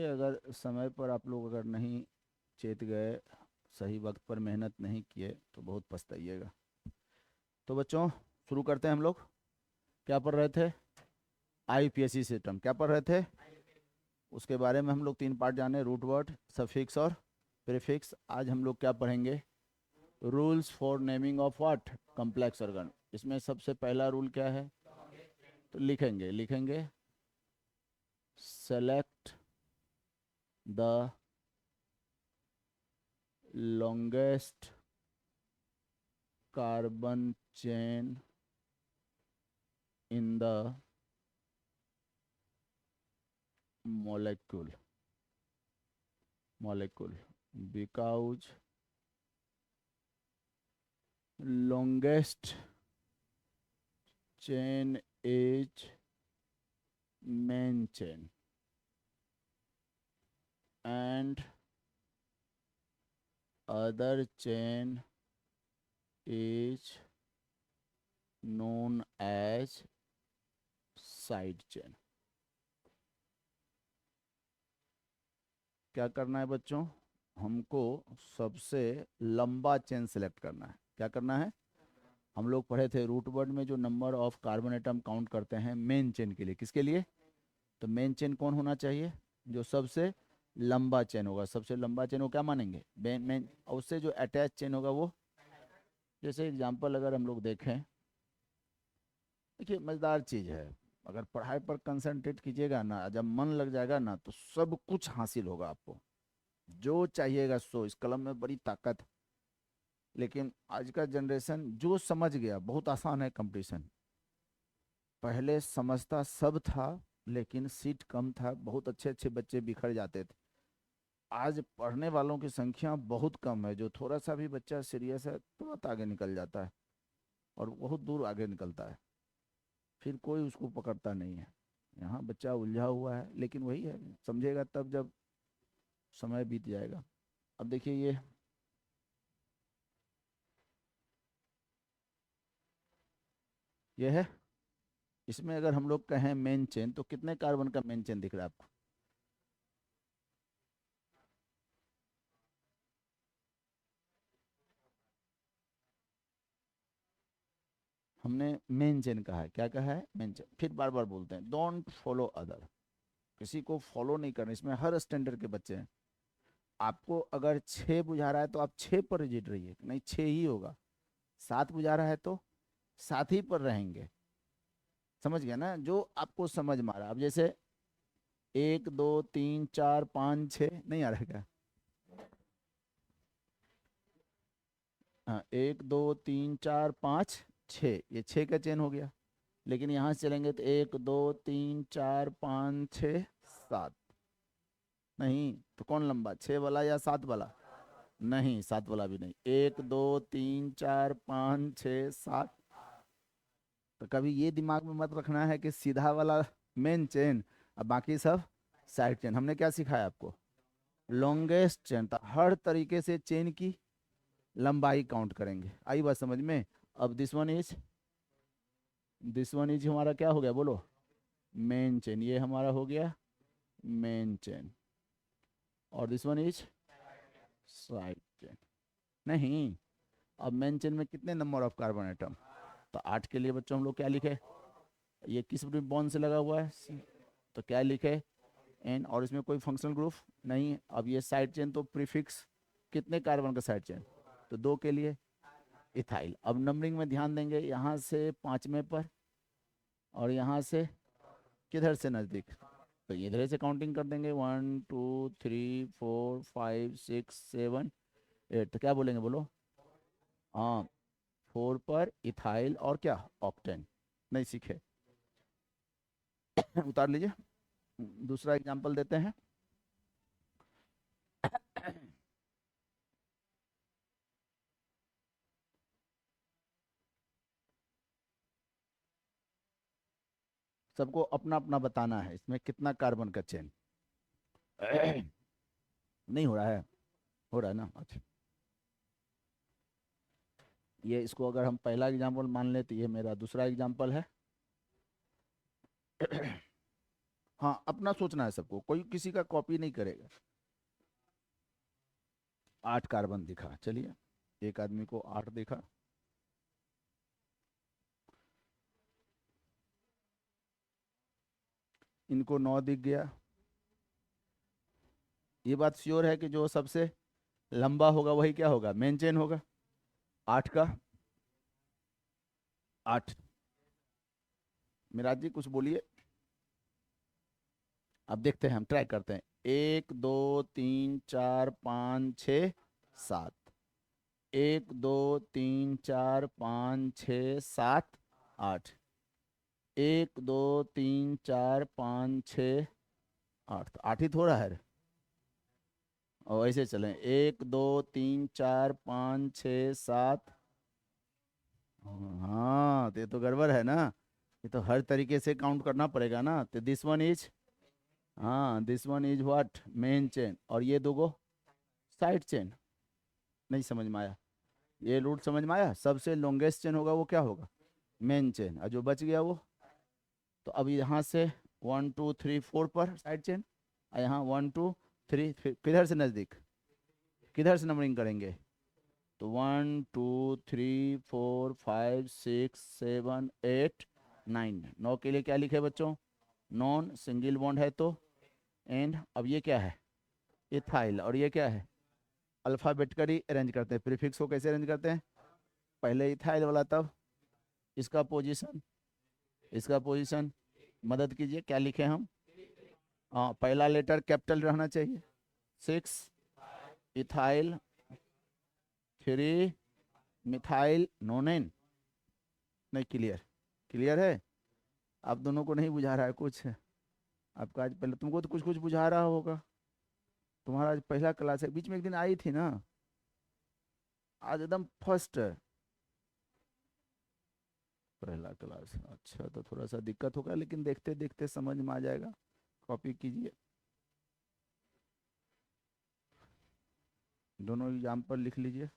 अगर समय पर आप लोग अगर नहीं चेत गए, सही वक्त पर मेहनत नहीं किए तो बहुत पछताइएगा। तो बच्चों, शुरू करते हैं हम लोग। क्या पढ़ रहे थे? आईपीएससी सिस्टम क्या पढ़ रहे थे? उसके बारे में हम लोग तीन पार्ट जाने, रूट वर्ड, सफिक्स और प्रीफिक्स। आज हम लोग क्या पढ़ेंगे? Rules for naming of what? Complex organ. इसमें सबसे पहला रूल क्या है? तो लिखेंगे लिखेंगे select the longest carbon chain in the molecule molecule because longest chain is main chain and other chain is known as side chain। क्या करना है बच्चों? हमको सबसे लंबा चेन सेलेक्ट करना है। क्या करना है? हम लोग पढ़े थे रूट वर्ड में, जो number of carbon atom count करते हैं मेन चेन के लिए। किसके लिए? तो मेन चेन कौन होना चाहिए? जो सबसे लंबा चेन होगा। सबसे लंबा चेन को क्या मानेंगे? Main main. और उससे जो अटैच चेन होगा वो, जैसे एग्जांपल अगर हम लोग देखें, देखिए मज़ेदार चीज़ है। अगर पढ़ाई पर कंसंट्रेट कीजिएगा ना, जब मन लग जाएगा ना, तो सब कुछ हासिल होगा आपको। जो चाहिएगा सो। इस कलम में बड़ी ताकत है। लेकिन आज का जनरेशन जो समझ गया, बहुत आसान है कंपटीशन। पहले समझता सब था, लेकिन सीट कम था, बहुत अच्छे अच्छे बच्चे बिखर जाते थे। आज पढ़ने वालों की संख्या बहुत कम है। जो थोड़ा सा भी बच्चा सीरियस है तुरंत आगे निकल जाता है, और बहुत दूर आगे निकलता है। फिर कोई उसको पकड़ता नहीं है। यहाँ बच्चा उलझा हुआ है, लेकिन वही है, समझेगा तब जब समय बीत जाएगा। अब देखिए ये है। इसमें अगर हम लोग कहें मेन चेन, तो कितने कार्बन का मेन चेन दिख रहा है आपको? हमने मेन चेन कहा है। क्या कहा है? Main chain. फिर बार बार बोलते हैं डोंट फॉलो अदर। किसी को फॉलो नहीं करना। इसमें हर स्टैंडर्ड के बच्चे हैं। आपको अगर 6 बुझा रहा है तो आप 6 पर रिजिट रहिए, नहीं 6 ही होगा। 7 बुझा रहा है तो 7 ही पर रहेंगे। समझ गया ना? जो आपको समझ में आ रहा है। अब जैसे 1 2 3 4 5 6 नहीं आ रहा है क्या? हाँ, 1 2 3 4 5 6, ये 6 का चेन हो गया। लेकिन यहाँ से चलेंगे तो 1 2 3 4 5 6 7। नहीं तो कौन लंबा, 6 वाला या 7 वाला? नहीं, 7 वाला भी नहीं। 1 2 3 4 5 6 7। तो कभी ये दिमाग में मत रखना है कि सीधा वाला मेन चेन और बाकी सब साइड चेन। हमने क्या सिखाया आपको? Longest chain. तो हर तरीके से चेन की लंबाई काउंट करेंगे। आई बात समझ में? अब दिस वन इज हमारा क्या हो गया बोलो? Main chain. ये हमारा हो गया मेन चेन। और this one is side chain. नहीं, अब मेन चेन में कितने नंबर ऑफ कार्बन एटम? तो 8 के लिए बच्चों हम लोग क्या लिखे? ये किस बॉन्ड से लगा हुआ है? तो क्या लिखे? एन। और इसमें कोई फंक्शनल ग्रुप नहीं। अब ये साइड चेन तो प्रीफिक्स, कितने कार्बन का साइड चेन? तो 2 के लिए इथाइल। अब नंबरिंग में ध्यान देंगे, यहाँ से 5वें पर, और यहाँ से किधर से नज़दीक, तो इधर से काउंटिंग कर देंगे। 1 2 3 4 5 6 7 8। तो क्या बोलेंगे बोलो? हाँ, 4 पर इथाइल और क्या? ऑक्टेन। नहीं सीखे? उतार लीजिए। दूसरा एग्जांपल देते हैं। सबको अपना अपना बताना है इसमें कितना कार्बन का चेन। नहीं हो रहा है? हो रहा है ना? अच्छा। ये इसको अगर हम पहला एग्जांपल मान ले, तो ये मेरा दूसरा एग्जांपल है। हाँ, अपना सोचना है सबको, कोई किसी का कॉपी नहीं करेगा। 8 कार्बन दिखा, चलिए एक आदमी को 8 दिखा। इनको 9 दिख गया। ये बात श्योर है कि जो सबसे लंबा होगा वही क्या होगा, मेन चेन होगा। 8 का 8। मिराज जी कुछ बोलिए। अब देखते हैं, हम ट्राई करते हैं। 1 2 3 4 5 6 7। 1 2 3 4 5 6 7 8। 1 2 3 4 5 6 8, तो 8 ही थोड़ा है। और ऐसे चलें, 1 2 3 4 5 6 7। हाँ, तो ये तो गड़बड़ है ना। ये तो हर तरीके से काउंट करना पड़ेगा ना। तो दिस वन इज, हाँ this one is what, main chain. और ये दो गो साइड चेन। नहीं समझ में आया? ये रूट समझ में आया? सबसे लॉन्गेस्ट चेन होगा वो क्या होगा, मेन चेन। और जो बच गया वो, तो अब यहाँ से 1 2 3 4 पर साइड चेन, और यहाँ 1 2 3, फिर किधर से नज़दीक, किधर से नंबरिंग करेंगे? तो 1 2 3 4 5 6 7 8 9। 9 के लिए क्या लिखे बच्चों, नॉन सिंगल बॉन्ड है तो एंड। अब ये क्या है, इथाइल। और ये क्या है, अल्फ़ाबेटिकली अरेंज करते हैं। प्रीफिक्स को कैसे अरेंज करते हैं, पहले इथाइल वाला, तब इसका पोजीशन, इसका पोजीशन। मदद कीजिए, क्या लिखे हम? हाँ, पहला लेटर कैपिटल रहना चाहिए। 6 इथाइल, 3 मिथाइल नोनेन। नहीं, क्लियर, क्लियर है? आप दोनों को नहीं बुझा रहा है कुछ? आपका आज पहले, तुमको तो कुछ कुछ बुझा रहा होगा। तुम्हारा आज पहला क्लास है, बीच में एक दिन आई थी ना, आज एकदम फर्स्ट है पहला क्लास। अच्छा, तो थोड़ा सा दिक्कत होगा, लेकिन देखते देखते समझ में आ जाएगा। कॉपी कीजिए, दोनों एग्जाम पर लिख लीजिए।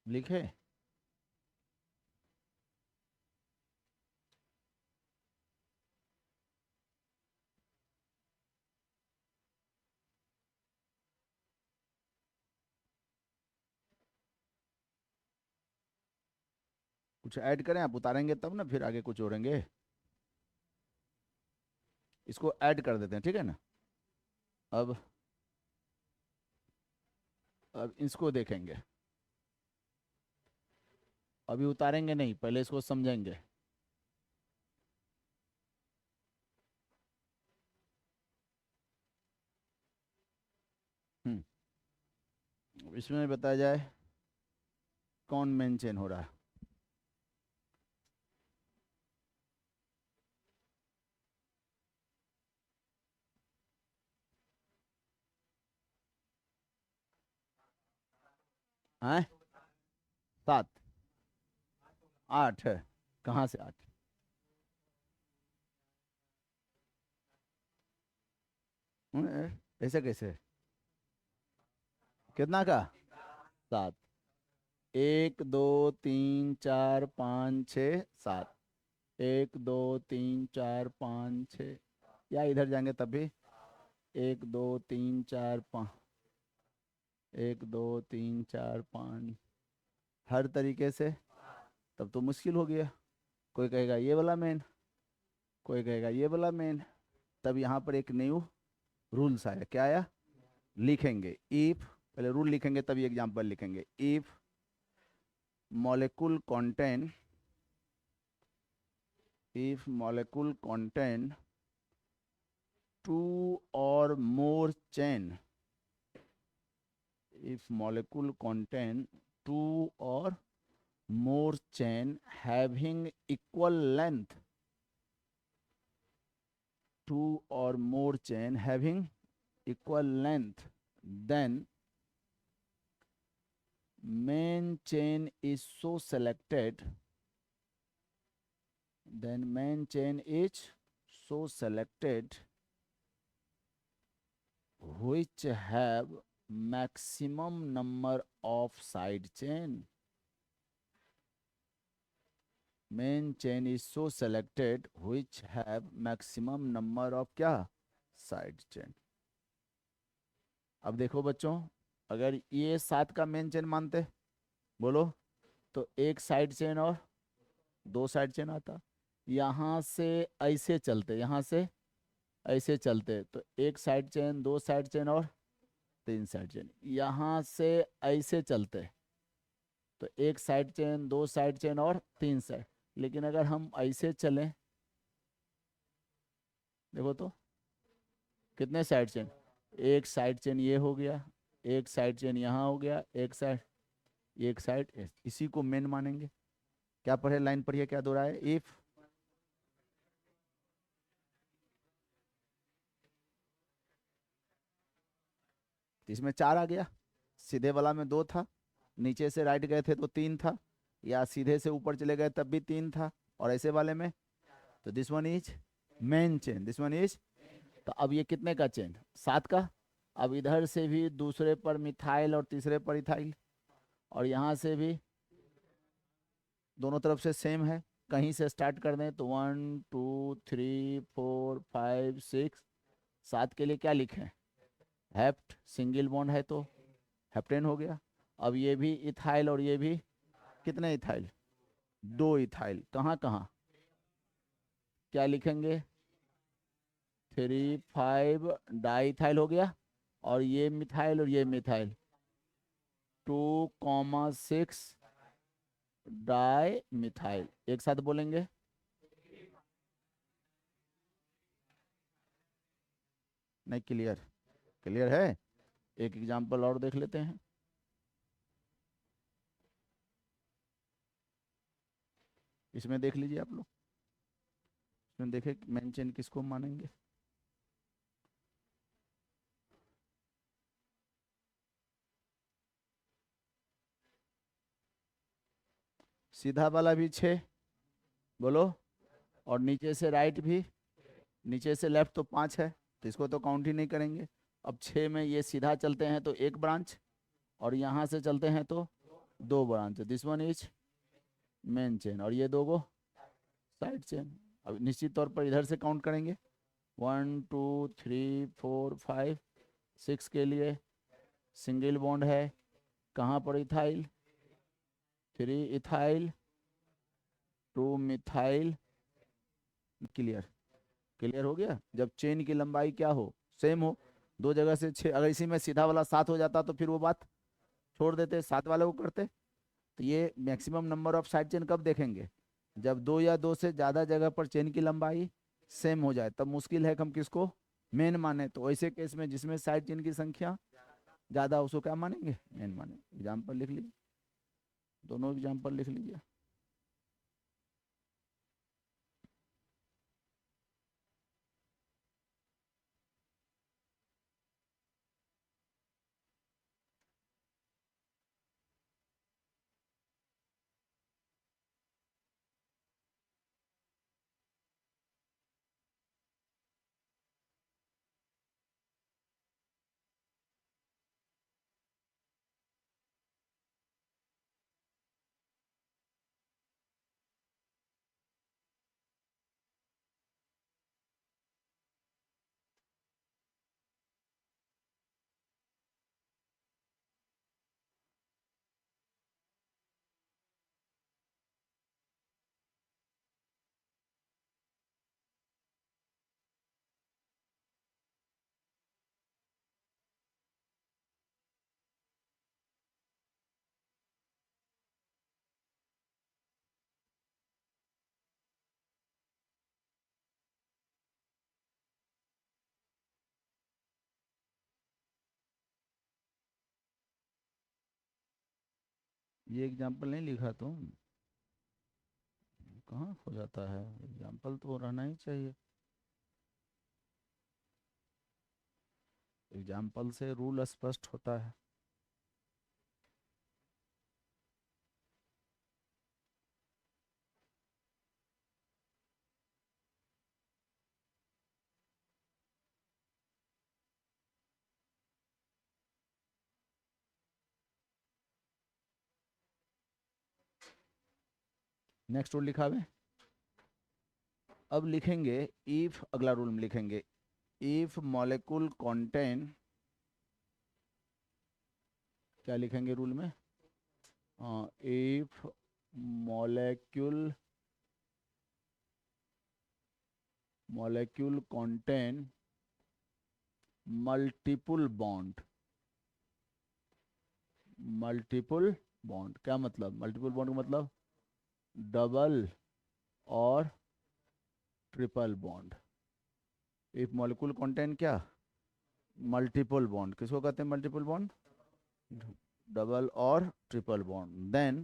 लिखे? कुछ ऐड करें, आप उतारेंगे तब ना, फिर आगे कुछ जोड़ेंगे। इसको ऐड कर देते हैं, ठीक है ना? अब अब इसको देखेंगे, अभी उतारेंगे नहीं, पहले इसको समझेंगे। इसमें बताया जाए कौन मेन चेन हो रहा है। हैं? 7 8 है, कहाँ से 8? ऐसे कैसे, कितना का? 7। 1 2 3 4 5 6 7। 1 2 3 4 5 6, या इधर जाएंगे तब भी। 1 2 3 4 5, 1 2 3 4 5, हर तरीके से। तब तो मुश्किल हो गया। कोई कहेगा ये वाला मेन, कोई कहेगा ये वाला मेन। तब यहाँ पर एक न्यू रूल्स आया, क्या आया? लिखेंगे इफ, पहले रूल लिखेंगे तभी एग्जाम्पल लिखेंगे। If molecule contain, if molecule contain two or more chain, if molecule contain two or more chain having equal length, two or more chain having equal length, then main chain is so selected, which have maximum number of side chain. Main chain is so selected which have maximum number of क्या side chain. अब देखो बच्चों, अगर ये 7 का main chain मानते बोलो तो एक साइड चेन और दो साइड चेन आता। यहाँ से ऐसे चलते, यहाँ से ऐसे चलते तो एक साइड चेन, दो साइड चेन और तीन साइड चेन। यहाँ से ऐसे चलते तो एक साइड चेन, दो साइड चेन और तीन साइड। लेकिन अगर हम ऐसे चलें, देखो तो कितने साइड चेन, एक साइड चेन ये हो गया, एक साइड चेन यहाँ हो गया, एक साइड इसी को मेन मानेंगे। क्या पढ़े, लाइन पढ़िए, क्या दो रहा है, इफ इसमें 4 आ गया, सीधे वाला में 2 था, नीचे से राइट गए थे तो 3 था, या सीधे से ऊपर चले गए तब भी 3 था, और ऐसे वाले में तो this one is main chain, this one is. तो अब ये कितने का चेन, 7 का। अब इधर से भी दूसरे पर मिथाइल और तीसरे पर इथाइल, और यहाँ से भी दोनों तरफ से सेम है। कहीं से स्टार्ट कर दें तो 1 2 3 4 5 6, 7 के लिए क्या लिखें, हेप्ट, सिंगल बॉन्ड है तो हेप्टेन हो गया। अब ये भी इथाइल और ये भी कितने इथाइल, 2 इथाइल। कहाँ कहाँ क्या लिखेंगे, 3 5 डाई इथाइल हो गया, और ये मिथाइल और ये मिथाइल 2,6 डाई मिथाइल। एक साथ बोलेंगे, नहीं क्लियर, क्लियर है। एक एग्जांपल और देख लेते हैं। इसमें देख लीजिए आप लोग, इसमें देखें मेन चेन किसको मानेंगे। सीधा वाला भी 6 बोलो, और नीचे से राइट भी, नीचे से लेफ्ट तो 5 है, तो इसको तो काउंट ही नहीं करेंगे। अब 6 में ये सीधा चलते हैं तो एक ब्रांच, और यहाँ से चलते हैं तो 2 branch, this one is main chain, और ये दो गो साइड चेन। अब निश्चित तौर पर इधर से काउंट करेंगे, 1 2 3 4 5 6 के लिए सिंगल बॉन्ड है, कहाँ पर ethyl, 3 ethyl 2 methyl. Clear, clear हो गया। जब चेन की लंबाई क्या हो, सेम हो, दो जगह से 6, अगर इसी में सीधा वाला 7 हो जाता तो फिर वो बात छोड़ देते, 7 वाले को करते। तो ये maximum number of side chain कब देखेंगे, जब 2 या 2 से ज़्यादा जगह पर चेन की लंबाई सेम हो जाए, तब मुश्किल है कि हम किसको मेन माने। तो ऐसे केस में जिसमें साइड चेन की संख्या ज़्यादा, उसको क्या मानेंगे, मेन माने। एग्जाम्पल लिख लीजिए, दोनों एग्जाम्पल लिख लीजिए। ये एग्जाम्पल नहीं लिखा तुम, कहाँ हो जाता है, एग्जाम्पल तो रहना ही चाहिए। एग्जाम्पल से रूल स्पष्ट होता है। नेक्स्ट रूल लिखा हुआ है। अब लिखेंगे इफ, अगला रूल में लिखेंगे इफ मॉलिक्यूल कंटेन, क्या लिखेंगे रूल में, if molecule molecule contain multiple bond. Multiple bond क्या मतलब, मल्टीपल बॉन्ड का मतलब डबल और triple bond. If molecule contain क्या, मल्टीपल बॉन्ड, किसको कहते हैं मल्टीपल बॉन्ड, डबल और ट्रिपल बॉन्ड, देन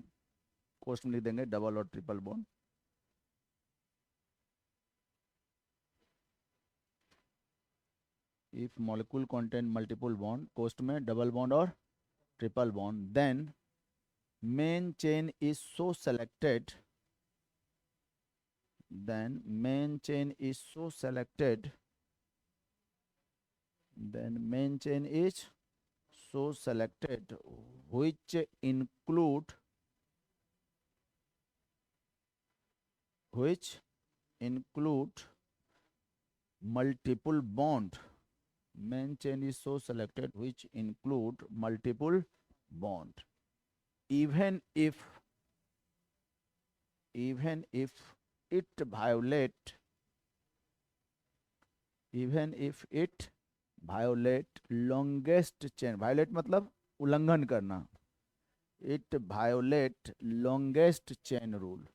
क्वेश्चन लिख देंगे डबल और triple bond. If molecule contain multiple bond, कोस्ट में डबल बॉन्ड और triple bond, then main chain is so selected, then main chain is so selected, then main chain is so selected which include multiple bond, main chain is so selected which include multiple bond, even if it violate longest chain, violate मतलब उल्लंघन करना, it violate longest chain rule,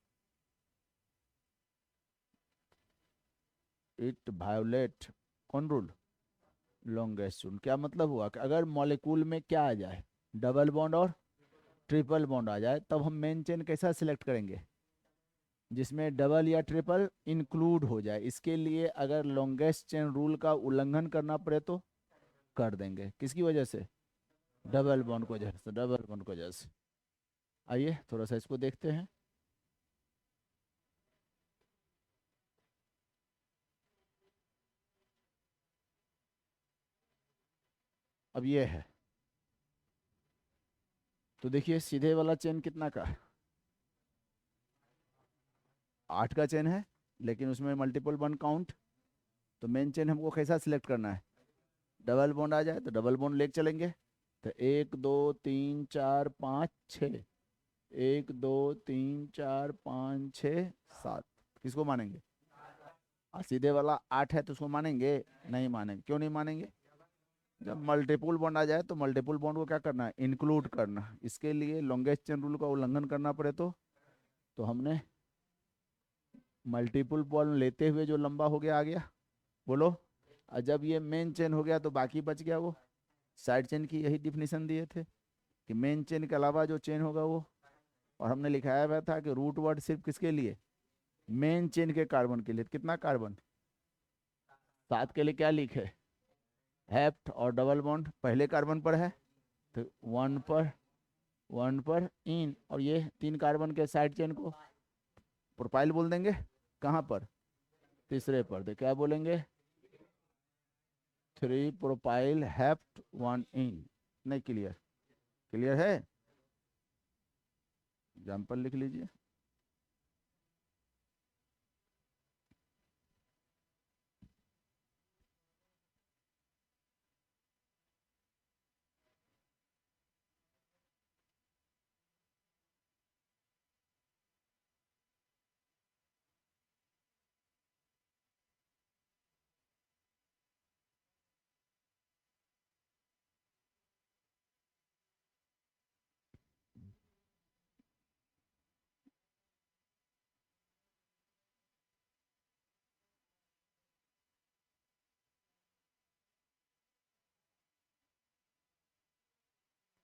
it violate कौन rule, longest rule. क्या मतलब हुआ कि अगर molecule में क्या आ जाए, डबल बॉन्ड और ट्रिपल बॉन्ड आ जाए, तब हम मेन चेन कैसा सिलेक्ट करेंगे, जिसमें डबल या ट्रिपल इंक्लूड हो जाए। इसके लिए अगर लॉन्गेस्ट चेन रूल का उल्लंघन करना पड़े तो कर देंगे, किसकी वजह से, डबल बॉन्ड की वजह से, डबल बॉन्ड की वजह से। आइए थोड़ा सा इसको देखते हैं। अब ये है, तो देखिए सीधे वाला चेन कितना का है, 8 का चेन है, लेकिन उसमें मल्टीपल बॉन्ड काउंट, तो मेन चेन हमको कैसा सिलेक्ट करना है, डबल बॉन्ड आ जाए तो डबल बॉन्ड लेके चलेंगे। तो 1 2 3 4 5 6, 1 2 3 4 5 6 7, किसको मानेंगे, और सीधे वाला 8 है तो उसको मानेंगे, नहीं मानेंगे। क्यों नहीं मानेंगे, जब मल्टीपल बॉन्ड आ जाए तो मल्टीपल बॉन्ड को क्या करना है, इंक्लूड करना। इसके लिए लॉन्गेस्ट चेन रूल का उल्लंघन करना पड़े तो हमने मल्टीपल बॉन्ड लेते हुए जो लंबा हो गया आ गया, बोलो। और जब ये मेन चेन हो गया तो बाकी बच गया वो साइड चेन की, यही डिफिनीशन दिए थे कि मेन चेन के अलावा जो चेन होगा वो, और हमने लिखाया हुआ था कि रूट वर्ड सिर्फ किसके लिए, मेन चेन के कार्बन के लिए। कितना कार्बन, 7 के लिए क्या लिखे, हेप्ट और डबल बॉन्ड पहले कार्बन पर है तो 1 पर इन, और ये 3 कार्बन के साइड चेन को प्रोपाइल बोल देंगे। कहाँ पर, तीसरे पर, तो क्या बोलेंगे, 3 प्रोपाइल हेप्ट 1 इन। नहीं क्लियर, क्लियर है, एग्जाम्पल लिख लीजिए।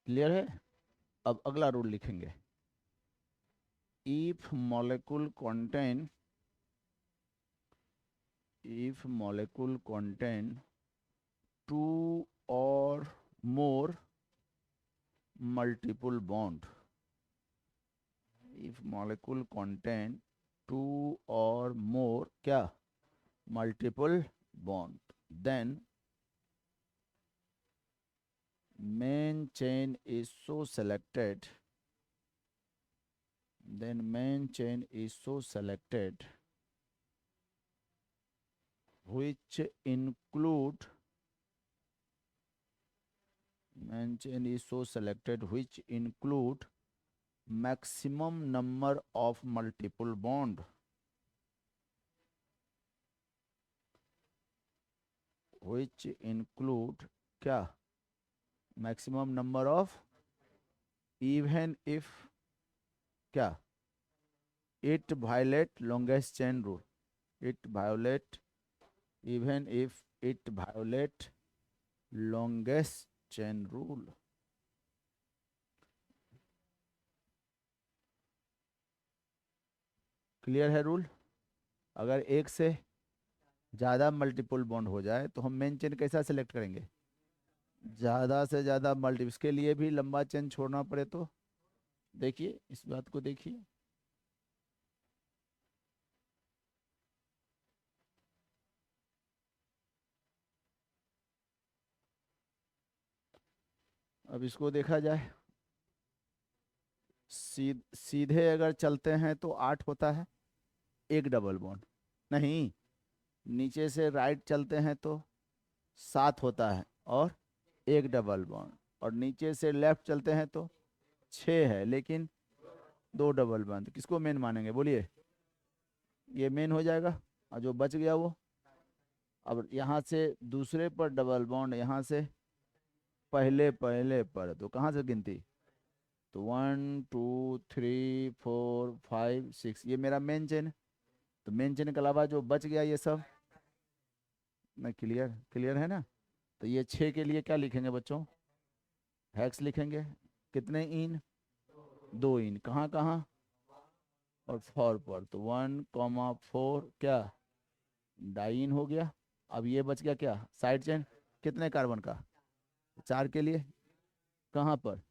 क्लियर है। अब अगला रूल लिखेंगे, if molecule contain if molecule contain two or more multiple bond. If molecule contain two or more क्या multiple bond, then main chain is so selected. Then main chain is so selected which include main chain is so selected which include maximum number of multiple bond. Which include क्या maximum number of, even if क्या it violate longest chain rule. It violate, even if it violate longest chain rule. Clear है rule? अगर एक से ज़्यादा multiple bond हो जाए तो हम मेन चेन कैसा सेलेक्ट करेंगे? ज़्यादा से ज़्यादा मल्टी, इसके लिए भी लंबा चेन छोड़ना पड़े तो देखिए इस बात को देखिए। अब इसको देखा जाए, सीधे अगर चलते हैं तो 8 होता है, एक डबल बॉन्ड। नहीं, नीचे से राइट चलते हैं तो 7 होता है और एक डबल बॉन्ड। और नीचे से लेफ्ट चलते हैं तो 6 है, लेकिन 2 डबल बॉन्ड। किसको मेन मानेंगे बोलिए? ये मेन हो जाएगा, और जो बच गया वो। अब यहाँ से दूसरे पर डबल बॉन्ड, यहाँ से पहले पहले पर, तो कहाँ से गिनती? तो 1 2 3 4 5 6, ये मेरा मेन चेन। तो मेन चेन के अलावा जो बच गया ये सब मैं क्लियर क्लियर है ना? तो ये 6 के लिए क्या लिखेंगे बच्चों? हेक्स लिखेंगे। कितने इन? 2 इन। कहाँ कहाँ? और 4 पर। तो 1,4 क्या डाइन हो गया। अब ये बच गया क्या? Side chain. कितने कार्बन का? 4 के लिए। कहाँ पर?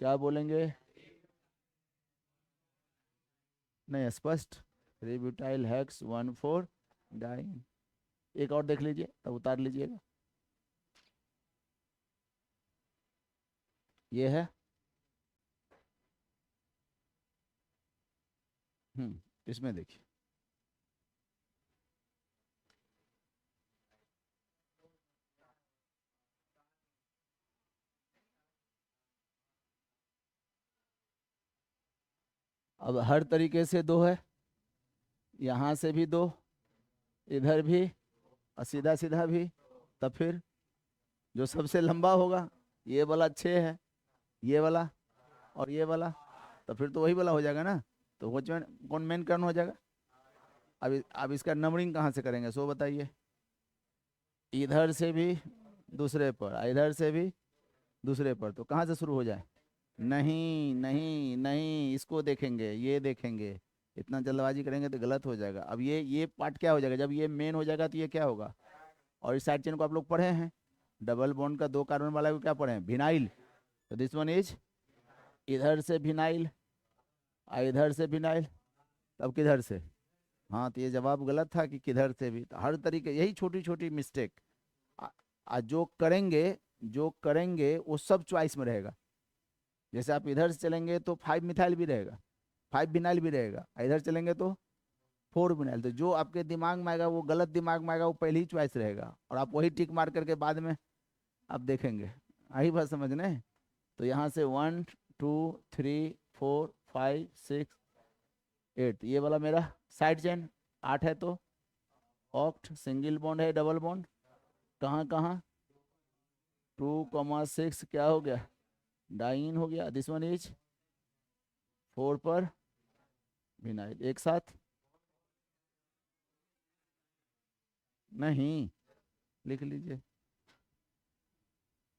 क्या बोलेंगे? नहीं स्पष्ट। रिब्यूटाइल हेक्स 1,4 डाइन। एक और देख लीजिए तब उतार लीजिएगा। ये है। इसमें देखिए, अब हर तरीके से 2 है, यहाँ से भी 2, इधर भी, और सीधा सीधा भी। तब फिर जो सबसे लंबा होगा ये वाला 6 है, ये वाला और ये वाला। तो फिर तो वही वाला हो जाएगा ना। तो वो कौन मेन कौन हो जाएगा? अब इसका नंबरिंग कहाँ से करेंगे सो बताइए? इधर से भी दूसरे पर, इधर से भी दूसरे पर, तो कहाँ से शुरू हो जाए? नहीं नहीं नहीं, इसको देखेंगे, ये देखेंगे। इतना जल्दबाजी करेंगे तो गलत हो जाएगा। अब ये पार्ट क्या हो जाएगा? जब ये मेन हो जाएगा तो ये क्या होगा? और इस साइड चेन को आप लोग पढ़े हैं, डबल बॉन्ड का 2 कार्बन वाला को क्या पढ़े हैं? विनाइल। तो दिस वन इज, इधर से विनाइल, इधर से विनाइल। तब किधर से? हाँ, तो ये जवाब गलत था कि किधर से भी। तो हर तरीके, यही छोटी छोटी मिस्टेक जो करेंगे, जो करेंगे वो सब चॉइस में रहेगा। जैसे आप इधर से चलेंगे तो 5 मिथाइल भी रहेगा, 5 विनाइल भी रहेगा। इधर चलेंगे तो 4 विनाइल। तो जो आपके दिमाग में आएगा वो गलत दिमाग में आएगा, वो पहली ही चॉइस रहेगा, और आप वही टिक मार करके बाद में आप देखेंगे। आई बात समझने? तो यहाँ से 1 2 3 4 5 6 8, ये वाला मेरा साइड चेन 8 है। तो ऑक्ट सिंगल बॉन्ड है, डबल बॉन्ड कहाँ कहाँ? 2,6 क्या हो गया? डाइन हो गया। दिस वन इज 4 पर विनाइल। एक साथ नहीं, लिख लीजिए,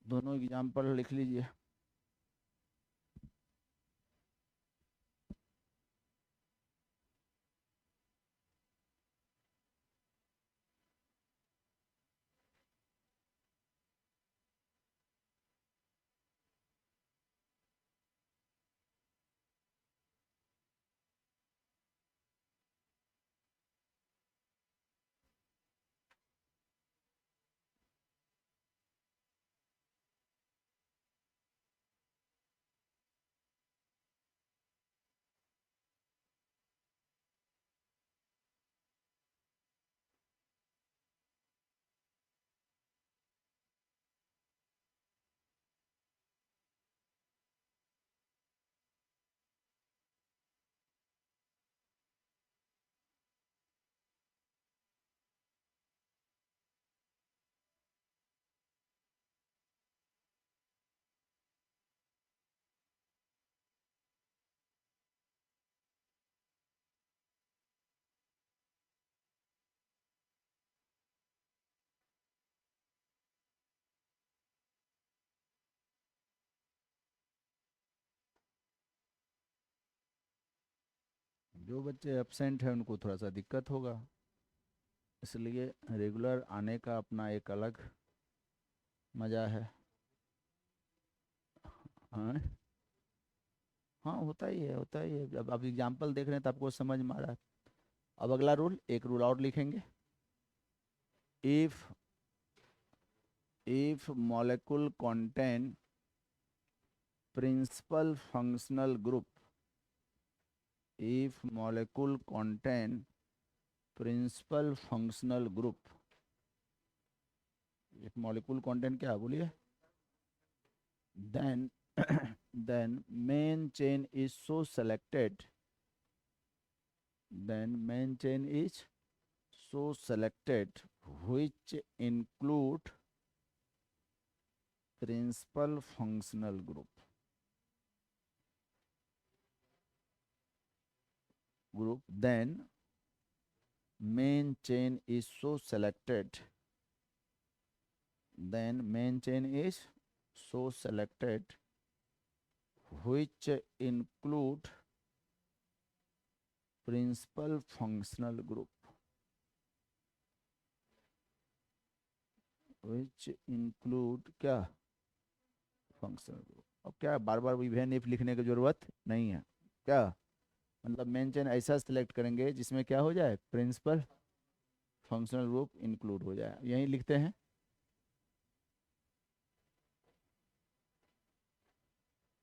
दोनों एग्जाम्पल लिख लीजिए। जो बच्चे एब्सेंट हैं उनको थोड़ा सा दिक्कत होगा, इसलिए रेगुलर आने का अपना एक अलग मज़ा है। हाँ, हाँ होता ही है, होता ही है। अब एग्जाम्पल देख रहे हैं तो आपको समझ में आ रहा है। अब अगला रूल, एक रूल और लिखेंगे। If molecule contain principal functional group, if molecule contain principal functional group, if molecule contain क्या बोलिए, then then main chain is so selected, then main chain is so selected which include principal functional group, then main chain is so selected, then main chain is so selected which include principal functional group, which include क्या functional group। अब क्या बार बार even if लिखने की जरूरत नहीं है, क्या मतलब मेन चेन ऐसा सिलेक्ट करेंगे जिसमें क्या हो जाए, प्रिंसिपल फंक्शनल ग्रुप इंक्लूड हो जाए, यहीं लिखते हैं।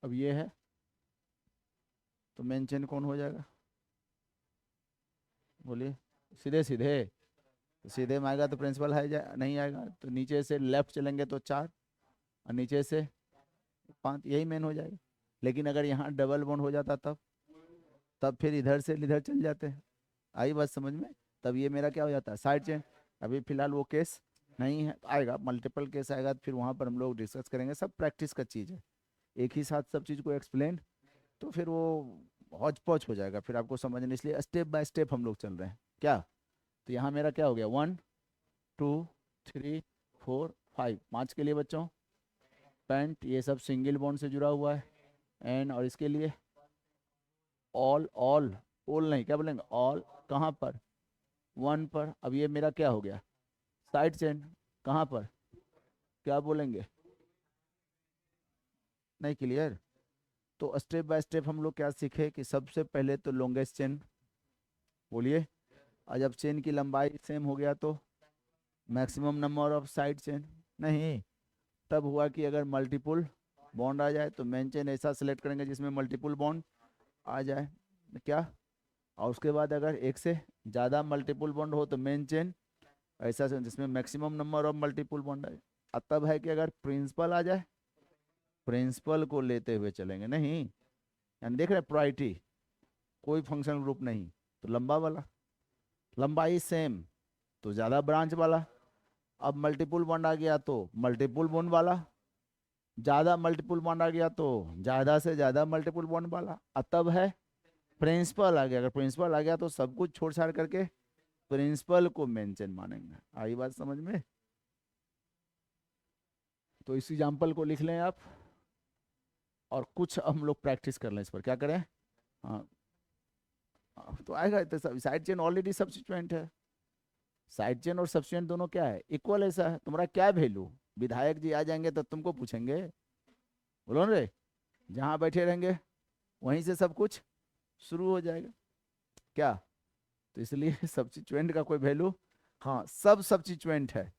अब ये है तो मेन चेन कौन हो जाएगा, बोलिए, सीधे सीधे, तो सीधे में आएगा तो प्रिंसिपल है नहीं आएगा, तो नीचे से लेफ्ट चलेंगे तो 4 और नीचे से 5, यही मेन हो जाएगा। लेकिन अगर यहाँ डबल बॉन्ड हो जाता तब फिर इधर से इधर चल जाते हैं, आई बात समझ में, तब ये मेरा क्या हो जाता है, साइड चेन। अभी फिलहाल वो केस नहीं है, तो आएगा मल्टीपल केस आएगा, तो फिर वहाँ पर हम लोग डिस्कस करेंगे, सब प्रैक्टिस का चीज़ है, एक ही साथ सब चीज़ को एक्सप्लेन तो फिर वो हौच पौच हो जाएगा, फिर आपको समझने, इसलिए स्टेप बाय स्टेप हम लोग चल रहे हैं क्या। तो यहाँ मेरा क्या हो गया, 1 2 3 4 5, 5 के लिए बच्चों पेंट, ये सब सिंगल बॉन्ड से जुड़ा हुआ है, एंड और इसके लिए ऑल, ऑल नहीं क्या बोलेंगे, ऑल कहाँ पर, 1 पर। अब ये मेरा क्या हो गया, साइड चेन, कहाँ पर, क्या बोलेंगे, नहीं क्लियर। तो स्टेप बाय स्टेप हम लोग क्या सीखे कि सबसे पहले तो लॉन्गेस्ट चेन बोलिए, और जब चेन की लंबाई सेम हो गया तो maximum number of side chain, नहीं, तब हुआ कि अगर मल्टीपुल बॉन्ड आ जाए तो मेन चेन ऐसा सिलेक्ट करेंगे जिसमें मल्टीपुल बॉन्ड आ जाए, क्या। और उसके बाद अगर एक से ज़्यादा मल्टीपुल बॉन्ड हो तो मेन चेन ऐसा जिसमें maximum number of multiple bond आए। और तब है कि अगर प्रिंसिपल आ जाए, प्रिंसिपल को लेते हुए चलेंगे, नहीं यानी देख रहे हैं प्रायोरिटी, कोई फंक्शनल ग्रुप नहीं तो लंबा वाला, लंबाई सेम तो ज़्यादा ब्रांच वाला, अब मल्टीपुल बॉन्ड आ गया तो मल्टीपुल बॉन्ड वाला, ज़्यादा मल्टीपुल बॉन्ड आ गया तो ज़्यादा से ज़्यादा मल्टीपुल बॉन्ड वाला। और तब है प्रिंसिपल आ गया, अगर प्रिंसिपल आ गया तो सब कुछ छोड़ छाड़ करके प्रिंसिपल को मेन चेन मानेंगे, आई बात समझ में। तो इस एग्जाम्पल को लिख लें आप, और कुछ हम लोग प्रैक्टिस कर लें इस पर, क्या करें। हाँ, तो आएगा, तो साइड चेन ऑलरेडी सब्स्टिट्यूएंट है, साइड चेन और सब्स्टिट्यूएंट दोनों क्या है, इक्वल, ऐसा है, तुम्हारा क्या वैल्यू, विधायक जी आ जाएंगे तो तुमको पूछेंगे, बोलो रे, जहाँ बैठे रहेंगे वहीं से सब कुछ शुरू हो जाएगा क्या। तो इसलिए सब्स्टिट्यूएंट का कोई वैल्यू, हाँ सब सब्स्टिट्यूएंट है,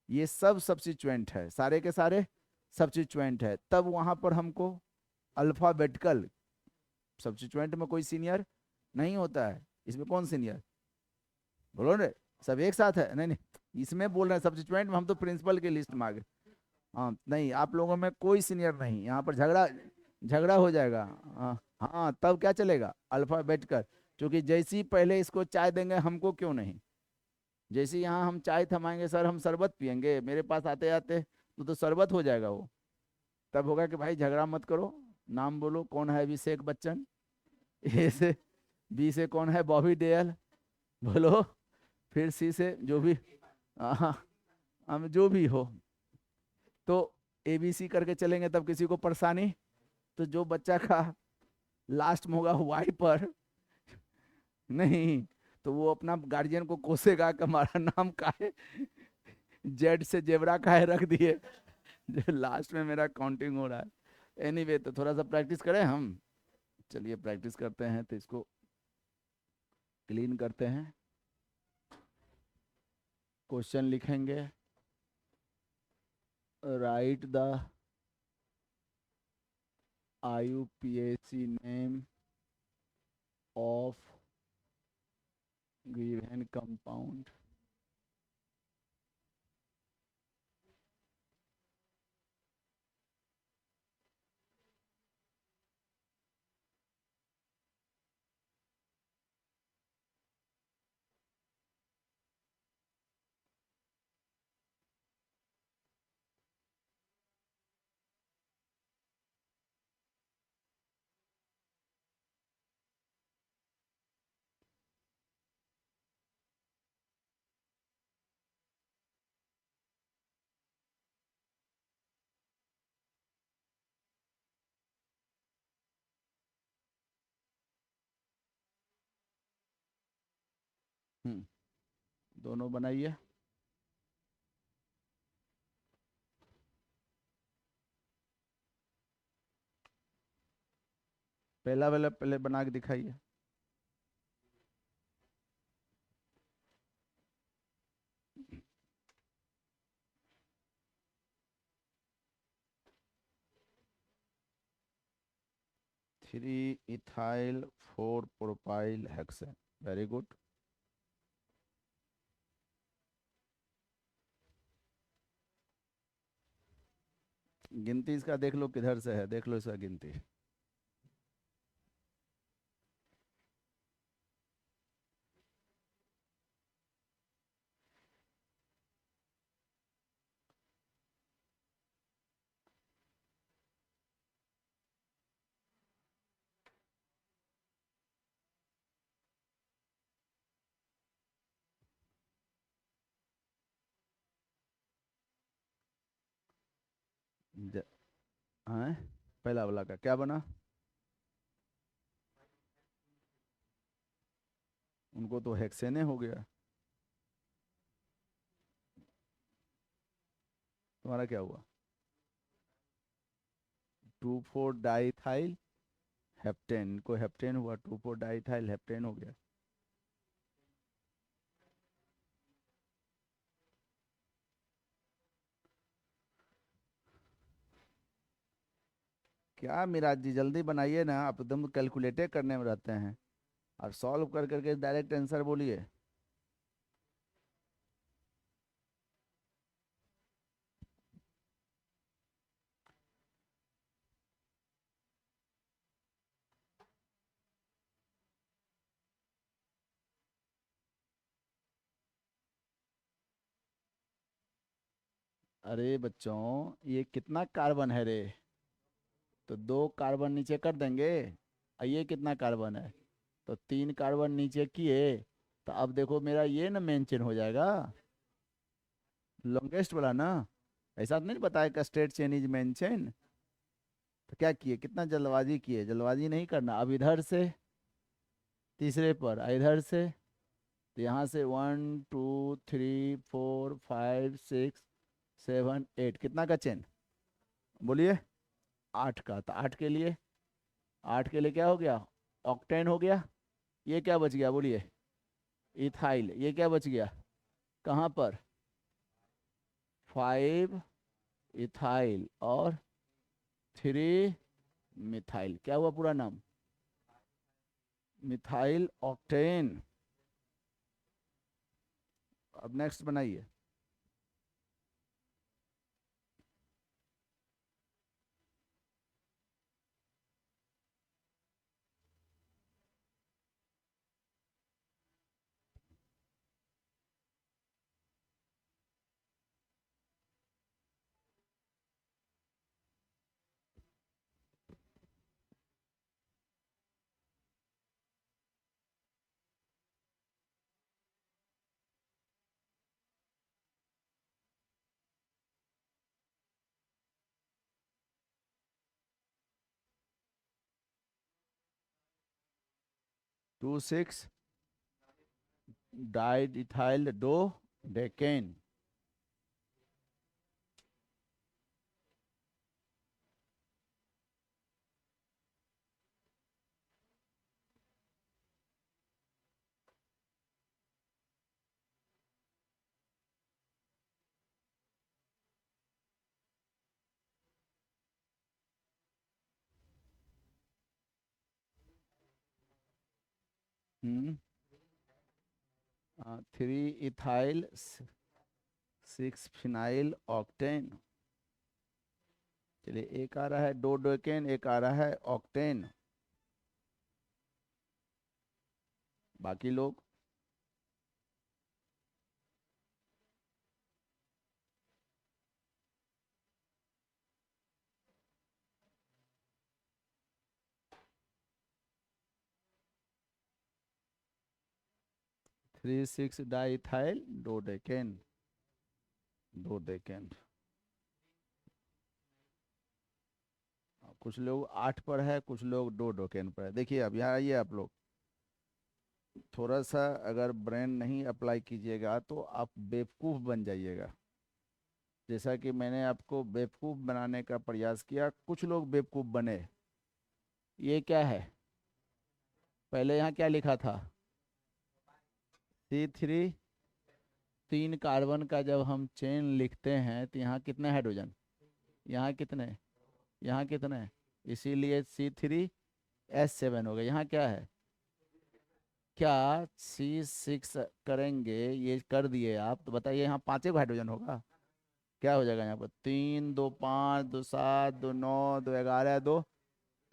ये सब सब्स्टिट्यूएंट है, सारे के सारे सब्स्टिट्यूएंट है, तब वहां पर हमको अल्फाबेटिकल, सब्स्टिट्यूएंट में कोई सीनियर नहीं होता है, इसमें कौन सीनियर, बोलो रे, सब एक साथ है, नहीं नहीं इसमें बोल रहे हैं सब्स्टिट्यूएंट में, हम तो प्रिंसिपल की लिस्ट मांगे, हाँ नहीं आप लोगों में कोई सीनियर नहीं, यहाँ पर झगड़ा झगड़ा हो जाएगा। हाँ हाँ, तब क्या चलेगा, अल्फाबेटिकल, क्योंकि जैसे ही पहले इसको चाय देंगे, हमको क्यों नहीं, जैसे यहाँ हम चाय थमाएंगे, सर हम शरबत पियेंगे, मेरे पास आते आते तो शरबत हो जाएगा वो, तब होगा कि भाई झगड़ा मत करो, नाम बोलो, कौन है अभिषेक बच्चन, ए से बी से कौन है बॉबी देयल, बोलो, फिर सी से जो भी, हाँ हम जो भी हो, तो ABC करके चलेंगे, तब किसी को परेशानी, तो जो बच्चा का लास्ट में होगा वाई पर, नहीं, तो वो अपना गार्जियन को कोसेगा कि हमारा नाम का है, जेड से जेबरा का है रख दिए। जो लास्ट में मेरा काउंटिंग हो रहा है। एनीवे, तो थोड़ा सा प्रैक्टिस करें हम। चलिए प्रैक्टिस करते हैं, तो इसको क्लीन करते हैं। क्वेश्चन लिखेंगे, right the IUPAC name of given compound. दोनों बनाइए। पहला वाला पहले बना के दिखाइए। Three ethyl four propyl hexane. Very good. गिनती इसका देख लो किधर से है, देख लो इसका गिनती। ज- हाँ, पहला वाला का क्या बना? उनको तो हेक्सेने हो गया। तुम्हारा क्या हुआ? 2,4-डाइथाइल हेप्टेन को हेप्टेन हुआ, 2,4-डाइथाइल हेप्टेन हो गया। क्या मिराज जी, जल्दी बनाइए ना, आप एकदम कैलकुलेटे करने में रहते हैं। और सॉल्व कर करके डायरेक्ट आंसर बोलिए। अरे बच्चों, ये कितना कार्बन है रे? तो 2 कार्बन नीचे कर देंगे। ये कितना कार्बन है? तो 3 कार्बन नीचे किए। तो अब देखो मेरा ये ना मेन चेन हो जाएगा, लॉन्गेस्ट वाला ना। ऐसा तो नहीं बताया कि straight chain is main chain. तो क्या किए, कितना जल्दबाजी किए? जल्दबाजी नहीं करना। अब इधर से तीसरे पर, इधर से, तो यहाँ से 1 2 3 4 5 6 7 8, कितना का चेन? बोलिए। 8 का। तो 8 के लिए, 8 के लिए क्या हो गया? ऑक्टेन हो गया। ये क्या बच गया बोलिए? इथाइल। ये क्या बच गया? कहाँ पर? 5 इथाइल और 3 मिथाइल। क्या हुआ पूरा नाम? Methyl octane. अब नेक्स्ट बनाइए। Two six diethyl dodecane. Hmm. 3 ethyl 6 phenyl octane. चलिए, एक आ रहा है डो डेकेन, एक आ रहा है ऑक्टेन। बाकी लोग। 3 6 डाइथाइल डोडेकेन। डोडेकेन। कुछ लोग 8 पर है, कुछ लोग डोडेकेन पर है। देखिए अब यहाँ आइए आप लोग। थोड़ा सा अगर ब्रेन नहीं अप्लाई कीजिएगा तो आप बेवकूफ़ बन जाइएगा। जैसा कि मैंने आपको बेवकूफ़ बनाने का प्रयास किया, कुछ लोग बेवकूफ़ बने। ये क्या है? पहले यहाँ क्या लिखा था? C3। 3 कार्बन का जब हम चेन लिखते हैं तो यहाँ कितने हाइड्रोजन? यहाँ कितने? यहाँ कितने? इसीलिए C3H7 हो गया। यहाँ क्या है? क्या C6 करेंगे? ये कर दिए आप तो बताइए, यहाँ 5 हाइड्रोजन होगा? क्या हो जाएगा यहाँ पर? 3 2 5 2 7 2 9 2 11 2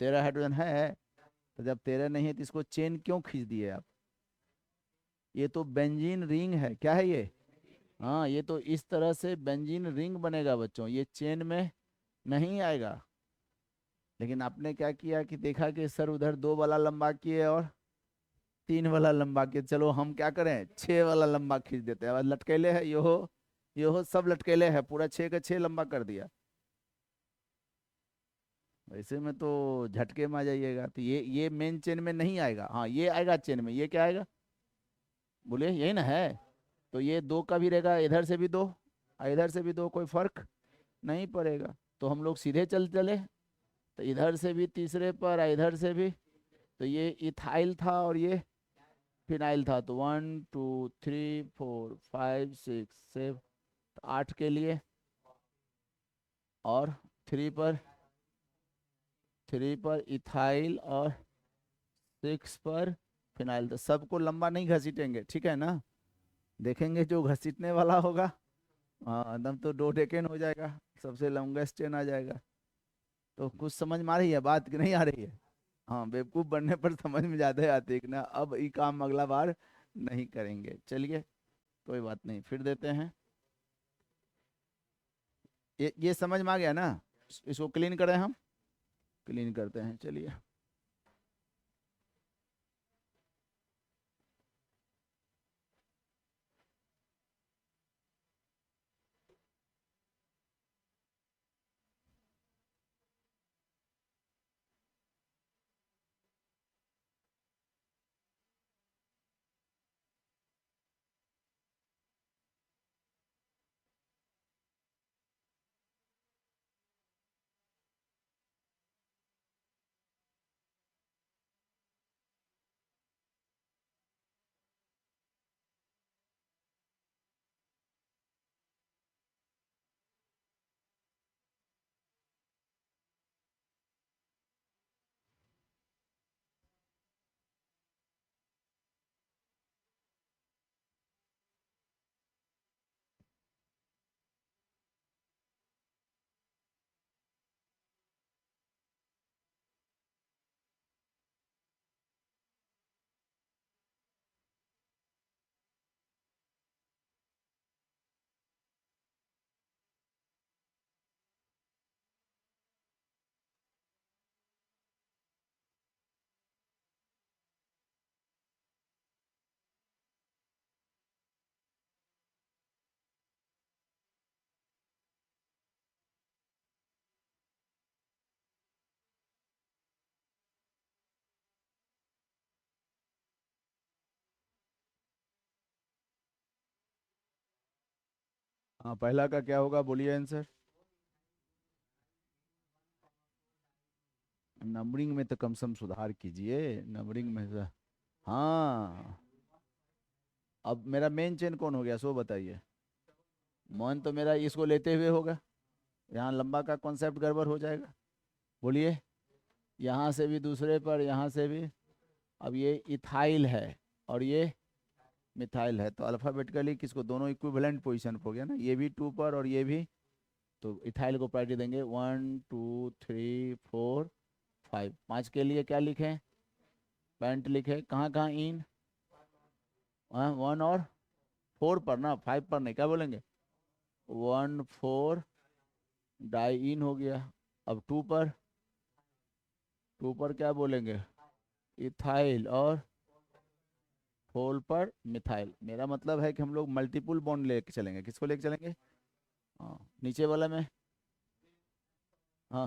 13 हाइड्रोजन है। तो जब 13 नहीं है तो इसको चेन क्यों खींच दिए आप? ये तो बेंजीन रिंग है। क्या है ये? हाँ, ये तो इस तरह से बेंजीन रिंग बनेगा बच्चों, ये चेन में नहीं आएगा। लेकिन आपने क्या किया कि देखा कि सर उधर 2 वाला लंबा किए और 3 वाला लंबा किए, चलो हम क्या करें 6 वाला लंबा खींच देते हैं। अब लटकेले है यो सब लटकेले है, पूरा 6 का 6 लंबा कर दिया। वैसे में तो झटके में आ जाइएगा, तो ये मेन चेन में नहीं आएगा। हाँ, ये आएगा चेन में। ये क्या आएगा? बोलिए, यही ना है। तो ये 2 का भी रहेगा, इधर से भी 2 और इधर से भी 2, कोई फर्क नहीं पड़ेगा। तो हम लोग सीधे चले। तो इधर से भी तीसरे पर और इधर से भी। तो ये इथाइल था और ये फिनाइल था। तो 1 2 3 4 5 6 7, 8 के लिए। और 3 पर इथाइल और 6 पर फिनाइल। तो सबको लंबा नहीं घसीटेंगे, ठीक है ना? देखेंगे जो घसीटने वाला होगा, हाँ एकदम तो डोडेकेन हो जाएगा, सबसे लॉन्गेस्ट चेन आ जाएगा। तो कुछ समझ में आ रही है बात कि नहीं आ रही है? हाँ, बेवकूफ़ बनने पर समझ में ज़्यादा आती है कि ना। अब ये काम अगला बार नहीं करेंगे। चलिए, कोई बात नहीं, फिर देते हैं। ये समझ में आ गया ना? इसको क्लीन करें हम। क्लीन करते हैं, चलिए। हाँ, पहला का क्या होगा, बोलिए आंसर। नंबरिंग में तो कम से कम सुधार कीजिए, नंबरिंग में तो। हाँ, अब मेरा मेन चेन कौन हो गया सो बताइए। मोहन तो मेरा इसको लेते हुए होगा, यहाँ लंबा का कॉन्सेप्ट गड़बड़ हो जाएगा। बोलिए, यहाँ से भी दूसरे पर, यहाँ से भी। अब ये इथाइल है और ये मिथाइल है, तो अल्फाबेटिकली किसको, दोनों इक्विवेलेंट पोजीशन पर हो गया ना, ये भी टू पर और ये भी। तो इथाइल को प्रायोरिटी देंगे, 1 2 3 4 5, 5 के लिए क्या लिखें, पेंट लिखे, कहाँ कहाँ इन, 1 और 4 पर ना, 5 पर नहीं, क्या बोलेंगे, 1 4 डाई इन हो गया। अब 2 पर क्या बोलेंगे, इथाइल, और 4 पर मिथाइल। मेरा मतलब है कि हम लोग मल्टीपल बॉन्ड लेके चलेंगे, किसको लेके चलेंगे, हाँ नीचे वाला में। हाँ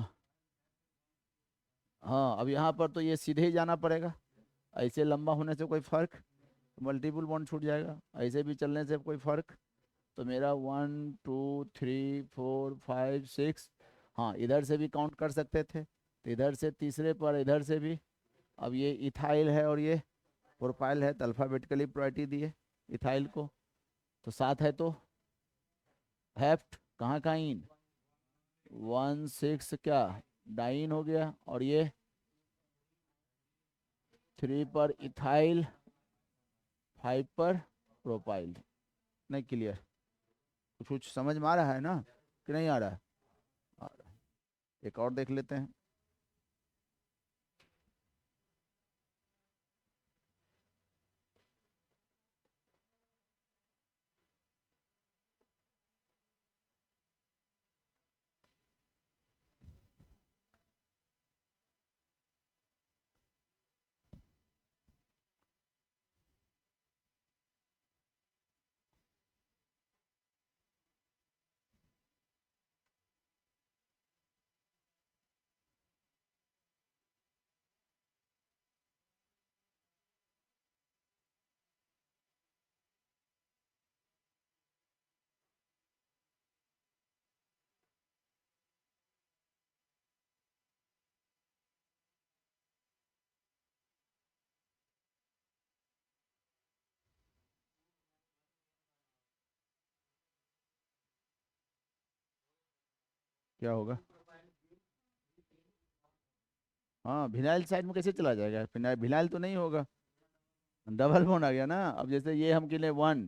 हाँ, अब यहाँ पर तो ये सीधे ही जाना पड़ेगा, ऐसे लंबा होने से कोई फर्क, मल्टीपल बॉन्ड छूट जाएगा, ऐसे भी चलने से कोई फर्क। तो मेरा 1 2 3 4 5 6। हाँ, इधर से भी काउंट कर सकते थे, तो इधर से तीसरे पर, इधर से भी। अब ये इथाइल है और ये प्रोपाइल है, तो अल्फ़ाबेटिकली प्रायोरिटी दिए इथाइल को। तो 7 है तो हेफ्ट, कहाँ कहाँ इन, 1 6 क्या डाइन हो गया, और ये 3 पर इथाइल, 5 पर प्रोपाइल। नहीं क्लियर, कुछ कुछ समझ में आ रहा है ना, कि नहीं आ रहा है, आ रहा है। एक और देख लेते हैं। क्या होगा, हाँ विनाइल साइड में कैसे चला जाएगा, फिनाइल विनाइल तो नहीं होगा, डबल बॉन्ड आ गया ना। अब जैसे ये हम के लिए 1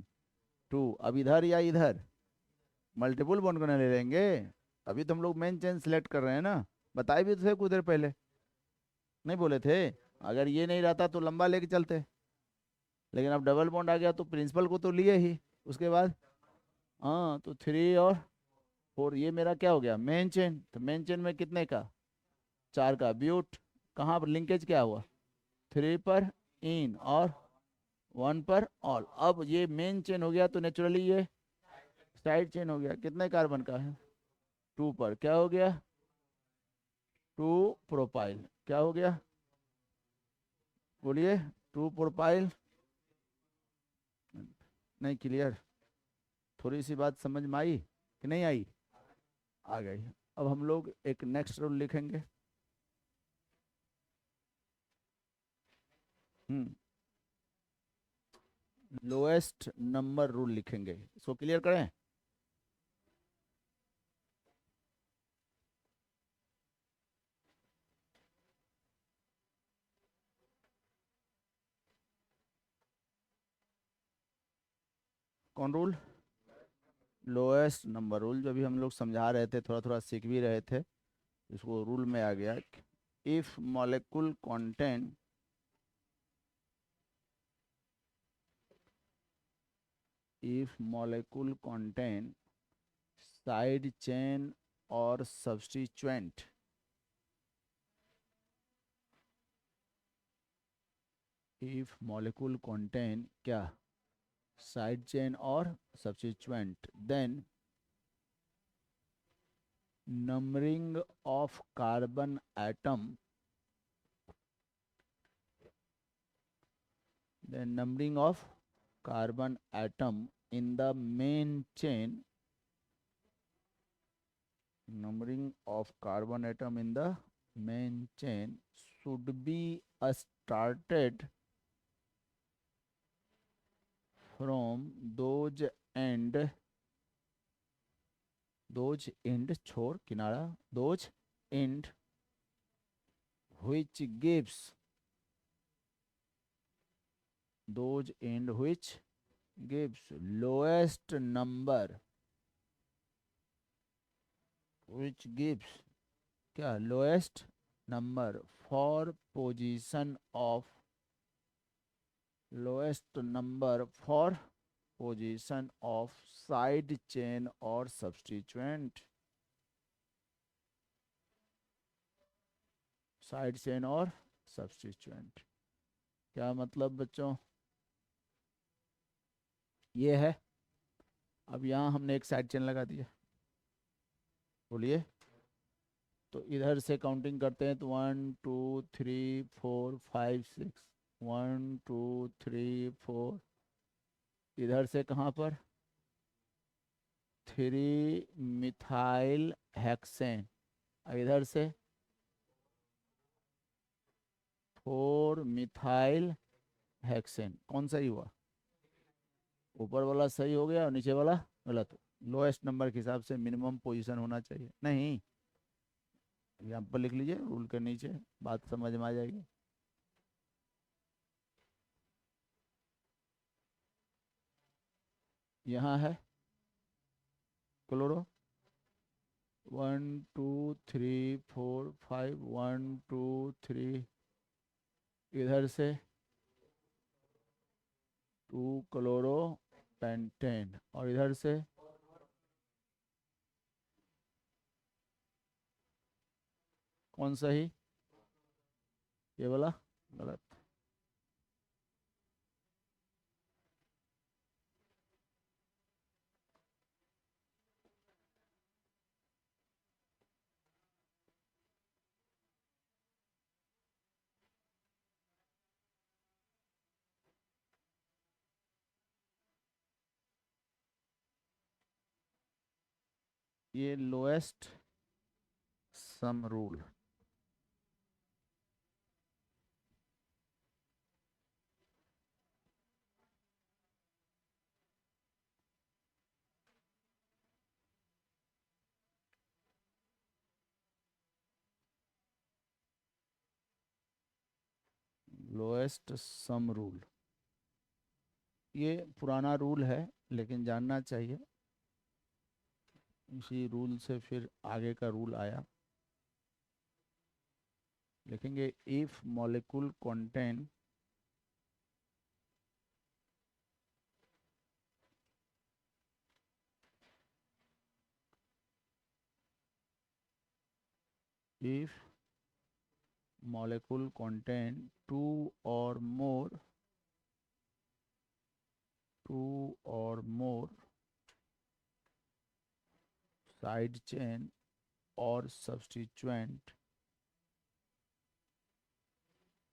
2, अब इधर या इधर मल्टीपल बॉन्ड करने ले लेंगे। अभी तो हम लोग मेन चेन सेलेक्ट कर रहे हैं ना, बताए भी तो थे कुछ देर पहले, नहीं बोले थे, अगर ये नहीं रहता तो लंबा लेके चलते, लेकिन अब डबल बॉन्ड आ गया तो प्रिंसिपल को तो लिए ही, उसके बाद। हाँ, तो 3 और 4, ये मेरा क्या हो गया, मेन चेन। तो मेन चेन में कितने का, 4 का ब्यूट। कहाँ पर लिंकेज क्या हुआ, 3 पर इन और 1 पर ऑल। अब ये मेन चेन हो गया, तो नेचुरली ये साइड चेन हो गया, कितने कार्बन का है, 2 पर क्या हो गया, 2 प्रोपाइल, क्या हो गया, बोलिए, 2 प्रोपाइल। नहीं क्लियर, थोड़ी सी बात समझ में आई कि नहीं आई, आ गई। अब हम लोग एक नेक्स्ट रूल लिखेंगे। हम्म, लोएस्ट नंबर रूल लिखेंगे, इसको क्लियर करें। कौन रूल, लोएस्ट नंबर रूल, जो भी हम लोग समझा रहे थे, थोड़ा थोड़ा सीख भी रहे थे, इसको रूल में आ गया। If molecule content, if molecule contain side chain और substituent, if molecule contain क्या, साइड चेन और substituent, then numbering of carbon atom, the numbering of carbon atom in the main chain numbering of carbon atom in the main chain should be started from those end छोड़ किनारा those end which gives those end which gives lowest number which gives क्या lowest number for position of lowest number for position of side chain or substituent side chain और substituent क्या मतलब बच्चों ये है। अब यहाँ हमने एक साइड चेन लगा दिया, बोलिए। तो इधर से काउंटिंग करते हैं तो 1 2 3 4 5 6 1 2 3 4। इधर से कहाँ पर 3 मिथाइल हेक्सेन, इधर से 4 मिथाइल हेक्सेन। कौन सही हुआ? ऊपर वाला सही हो गया और नीचे वाला गलत। लोएस्ट नंबर के हिसाब से मिनिमम पोजीशन होना चाहिए। नहीं, यहाँ पर लिख लीजिए रूल के नीचे, बात समझ में आ जाएगी। यहाँ है क्लोरो 1 2 3 4 5 1 2 3। इधर से 2 क्लोरो पेंटेन और इधर से कौन सही? ये वाला गलत। ये lowest sum rule. Lowest sum rule ये पुराना रूल है, लेकिन जानना चाहिए। इसी रूल से फिर आगे का रूल आया। लिखेंगे if molecule contain if molecule contain two or more side chain or substituent,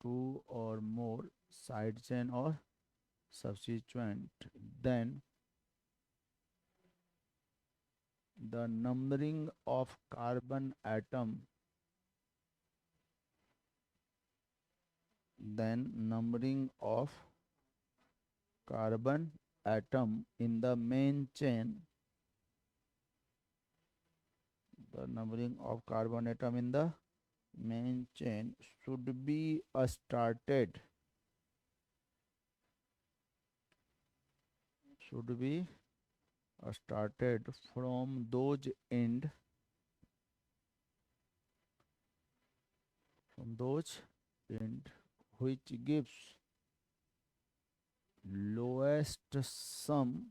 two or more side chain or substituent, then the numbering of carbon atom in the main chain, the numbering of carbon atom in the main chain should be started from those end which gives lowest sum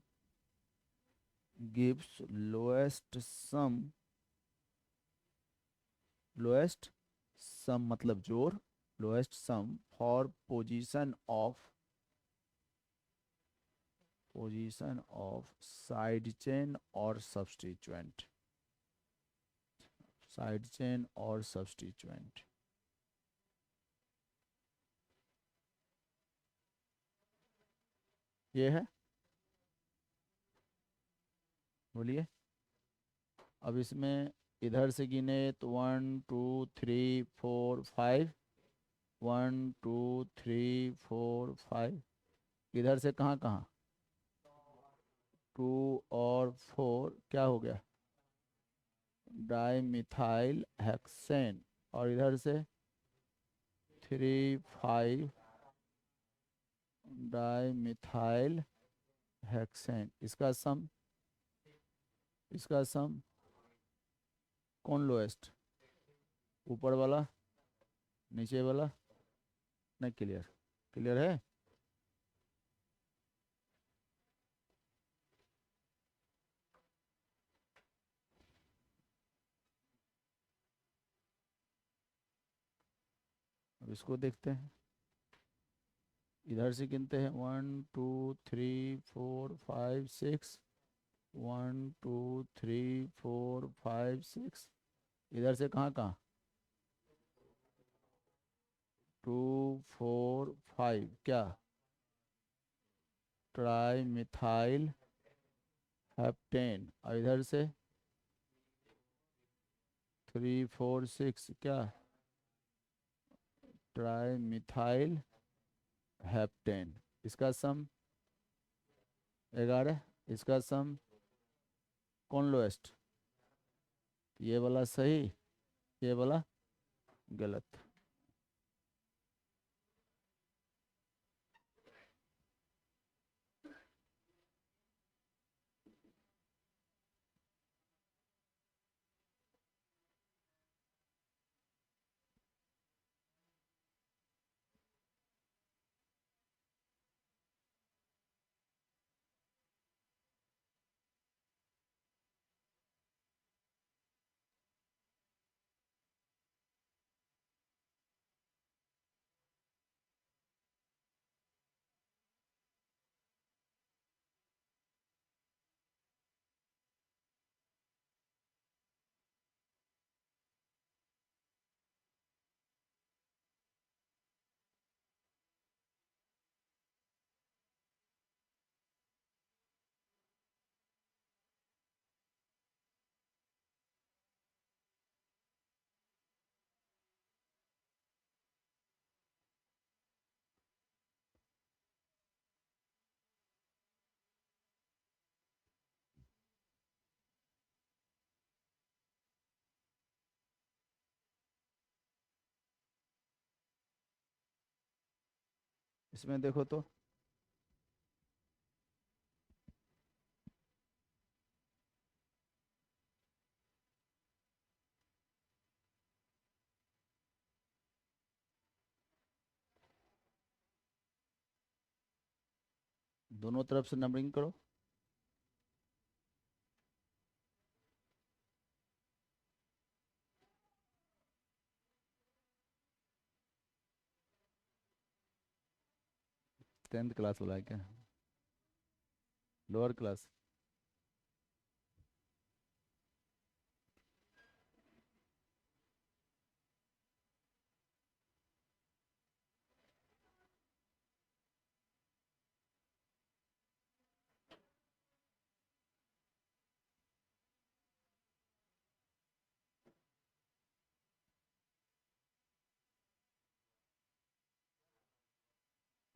मतलब जोड़, lowest sum for position of side chain or substituent, ये है। बोलिए। अब इसमें इधर से गिने तो 1 2 3 4 5, 1 2 3 4 5। इधर से कहाँ कहाँ, 2 और 4 क्या हो गया, डाई मिथाइल हेक्सेन। और इधर से 3 5 डाई मिथाइल हेक्सेन। इसका सम कौन लोएस्ट, ऊपर वाला नीचे वाला, नहीं क्लियर, क्लियर है। अब इसको देखते हैं, इधर से गिनते हैं 1 2 3 4 5 6, 1 2 3 4 5 6। इधर से कहाँ कहाँ, 2 4 5 क्या, ट्राई मिथाइल हेप्टेन। और इधर से 3 4 6 क्या, ट्राई मिथाइल हेप्टेन। इसका सम 11। इसका सम कौन लोएस्ट, ये वाला सही, ये वाला गलत। इसमें देखो तो, दोनों तरफ से नंबरिंग करो। टेंथ क्लास वाला है क्या, लोअर क्लास।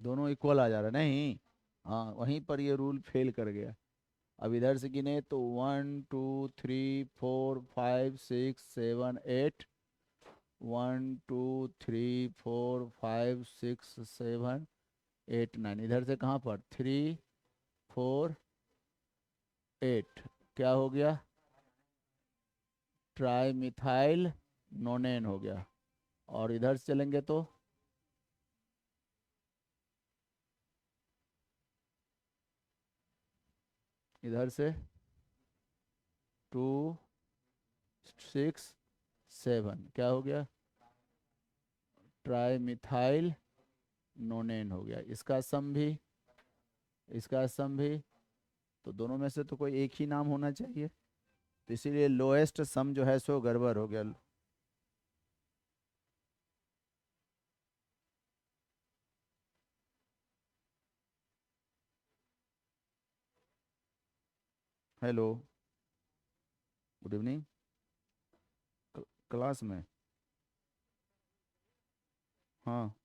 दोनों इक्वल आ जा रहा है नहीं, हाँ वहीं पर ये रूल फेल कर गया। अब इधर से गिने तो 1 2 3 4 5 6 7 8, 1 2 3 4 5 6 7 8 9। इधर से कहाँ पर 3 4 8 क्या हो गया, ट्राई मिथाइल नोनेन हो गया। और इधर से चलेंगे तो इधर से 2 6 7 क्या हो गया, ट्राई मिथाइल नोनेन हो गया। इसका सम भी तो दोनों में से तो कोई एक ही नाम होना चाहिए, तो इसीलिए लोएस्ट सम जो है सो गड़बड़ हो गया। Hello, good evening. क्लास में। हाँ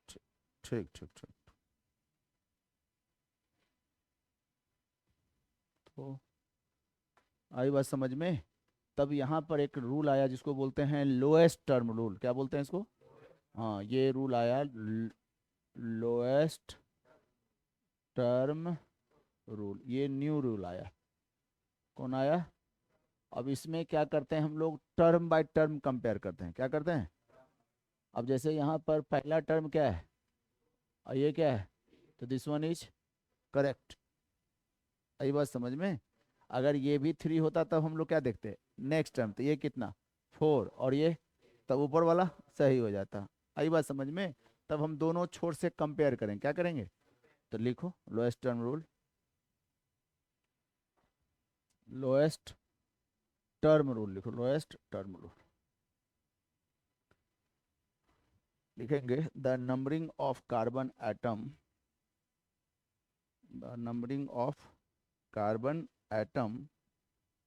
ठीक ठीक ठीक ठीक। तो आई बात समझ में। तब यहाँ पर एक रूल आया जिसको बोलते हैं लोएस्ट टर्म रूल। क्या बोलते हैं इसको? हाँ, ये रूल आया, लोएस्ट टर्म रूल। ये न्यू रूल आया। कौन आया? अब इसमें क्या करते हैं हम लोग, टर्म बाय टर्म कंपेयर करते हैं। क्या करते हैं? अब जैसे यहाँ पर पहला टर्म क्या है और ये क्या है, तो दिस वन इज करेक्ट। आई बात समझ में। अगर ये भी 3 होता तब हम लोग क्या देखते, नेक्स्ट टर्म, तो ये कितना 4 और ये, तब ऊपर वाला सही हो जाता। आई बात समझ में। तब हम दोनों छोर से कंपेयर करें, क्या करेंगे, तो लिखो lowest term rule. Lowest term rule लिखो, लोएस्ट टर्म रूल लिखेंगे। The numbering of carbon atom, the numbering of carbon atom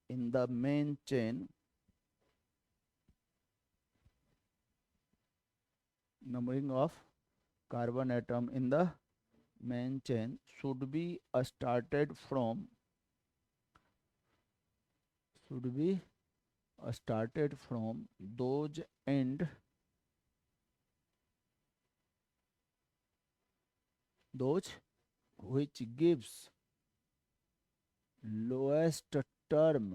in the main chain, numbering of carbon atom in the main chain should be started from those end, those which gives lowest term,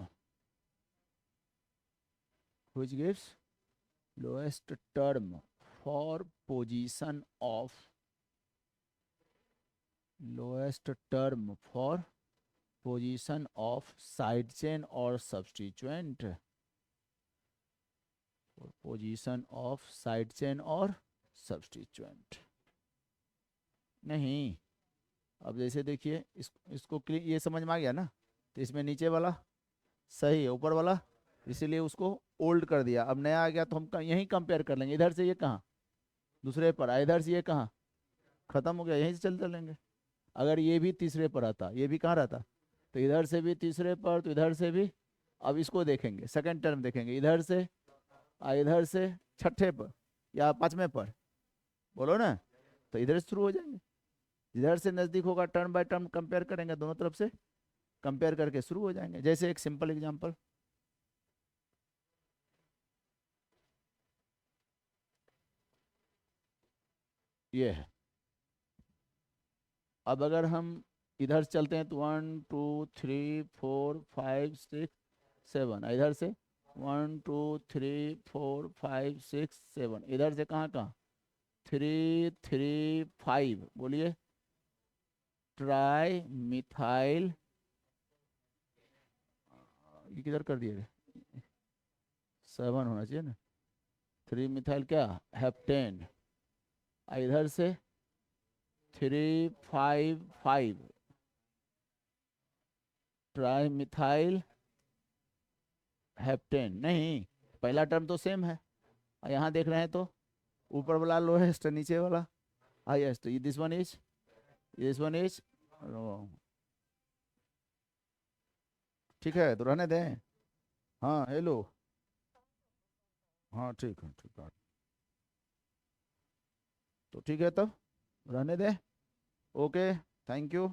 which gives lowest term for position of, lowest term for position of side chain or substituent, for position of side chain और substituent। नहीं, अब जैसे देखिए इसको ये समझ में आ गया ना। तो इसमें नीचे वाला सही है, ऊपर वाला, इसीलिए उसको ओल्ड कर दिया। अब नया आ गया तो हम यहीं कंपेयर कर लेंगे। इधर से ये कहाँ, दूसरे पर आया, इधर से ये कहाँ खत्म हो गया, यहीं से चल चलेंगे। अगर ये भी तीसरे पर आता, ये भी कहाँ रहता, तो इधर से भी तीसरे पर, तो इधर से भी। अब इसको देखेंगे, सेकंड टर्म देखेंगे, इधर से इधर से छठे पर या पांचवें पर, बोलो ना। तो इधर से शुरू हो जाएंगे, इधर से नजदीक होगा, टर्म बाय टर्म कंपेयर करेंगे, दोनों तरफ से कंपेयर करके शुरू हो जाएंगे। जैसे एक सिंपल एग्जांपल ये है। अब अगर हम इधर से चलते हैं तो 1 2 3 4 5 6 7, इधर से 1 2 3 4 5 6 7, इधर से कहाँ कहाँ 3 3 5, बोलिए ट्राई मिथाइल, ये किधर कर दिए, 7 होना चाहिए ना, 3 मिथाइल क्या, हेप्टेन। इधर से 3 5 5 ट्राई मिथाइल हेप्टेन। नहीं, पहला टर्म तो सेम है, और यहाँ देख रहे हैं तो ऊपर वाला लोएस्ट, नीचे वाला हाईएस्ट। दिस वन इज ठीक है, तो रहने दें। हाँ हेलो, हाँ ठीक है ठीक है, तो ठीक है तब रहने दें। Okay, thank you.